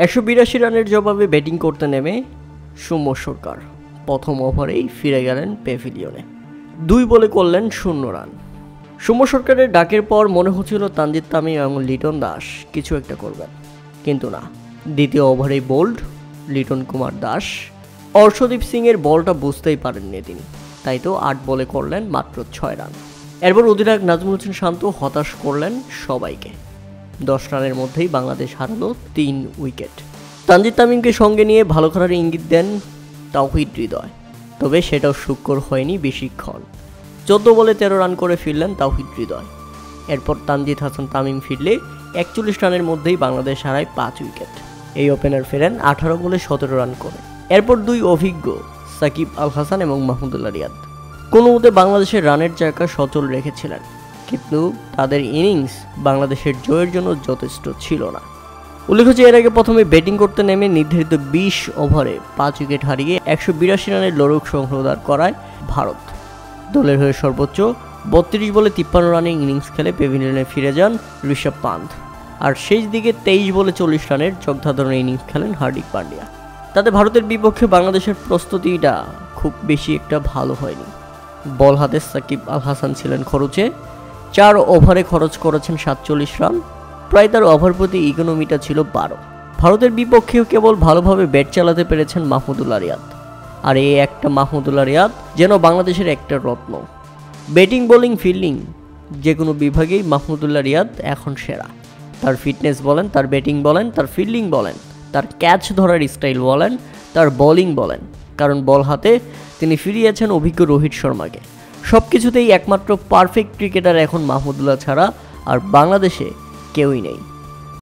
182 রানের জবাবে ব্যাটিং করতে নেমে সৌম্য সরকার প্রথম ওভারেই ফিরে গেলেন প্যাভিলিয়নে। 2 বলে করলেন 0 রান। সৌম্য সরকারের ডাকের পর মনে হচ্ছিল তানজিদ তামিম এবং লিটন দাস কিছু একটা করবেন, কিন্তু না। দ্বিতীয় ওভারেই বোল্ড লিটন কুমার দাস। অর্শদীপ সিংয়ের বলটা বুঝতেই পারেননি তিনি, তাই তো 8 বলে করলেন মাত্র 6 রান। এরপর অধিনায়ক নাজমুল হোসেন শান্ত হতাশ করলেন সবাইকে। 10 রানের মধ্যেই বাংলাদেশ হারালো 3 উইকেট। তানজিদ তামিমকে সঙ্গে নিয়ে ভালো খেলার ইঙ্গিত দেন তাওহিদ হৃদয়, তবে সেটাও সুখকর হয়নি বেশিক্ষণ। 14 বলে 13 রান করে ফিরলেন তাওহিদ হৃদয়। এরপর তানজিদ হাসান তামিম ফিরলে 41 রানের মধ্যেই বাংলাদেশ হারায় 5 উইকেট। এই ওপেনার ফেরেন 18 বলে 17 রান করে। এরপর 2 অভিজ্ঞ সাকিব আল হাসান এবং মাহমুদুল্লাহ রিয়াদ কোনো মতে বাংলাদেশের রানের চাকা সচল রেখেছিলেন, কিন্তু তাদের ইনিংস বাংলাদেশের জয়ের জন্য যথেষ্ট ছিল না। উল্লেখ্য যে এর আগে প্রথমে ব্যাটিং করতে নেমে নির্ধারিত 20 ওভারে 5 উইকেট হারিয়ে 182 রানের লড়ক সংগ্রহ করায় ভারত। দলের হয়ে সর্বোচ্চ 32 বলে 53 রানের ইনিংস খেলে প্যাভিলিয়নে ফিরে যান ঋষভ পান্থ, আর শেষ দিকে 23 বলে 40 রানের চমৎকার ইনিংস খেলেন হার্দিক পান্ডিয়া। তাতে ভারতের বিপক্ষে বাংলাদেশের প্রস্তুতিটা খুব বেশি একটা ভালো হয়নি। বল হাতে সাকিব আল হাসান ছিলেন খরচে। 4 ওভারে খরচ করেছেন 47 রান, প্রায় তার ওভার প্রতি ইকোনমিটা ছিল 12। ভারতের বিপক্ষেও কেবল ভালোভাবে ব্যাট চালাতে পেরেছেন মাহমুদুল্লাহ রিয়াদ, আর এই একটা মাহমুদুল্লাহ রিয়াদ যেন বাংলাদেশের একটা রত্ন। ব্যাটিং বোলিং ফিল্ডিং যে কোনো বিভাগেই মাহমুদুল্লাহ রিয়াদ এখন সেরা। তার ফিটনেস বলেন, তার ব্যাটিং বলেন, তার ফিল্ডিং বলেন, তার ক্যাচ ধরার স্টাইল বলেন, তার বোলিং বলেন, কারণ বল হাতে তিনি ফিরিয়েছেন অভিজ্ঞ রোহিত শর্মাকে। সব কিছুতেই একমাত্র পারফেক্ট ক্রিকেটার এখন মাহমুদুল্লাহ ছাড়া আর বাংলাদেশে কেউই নেই।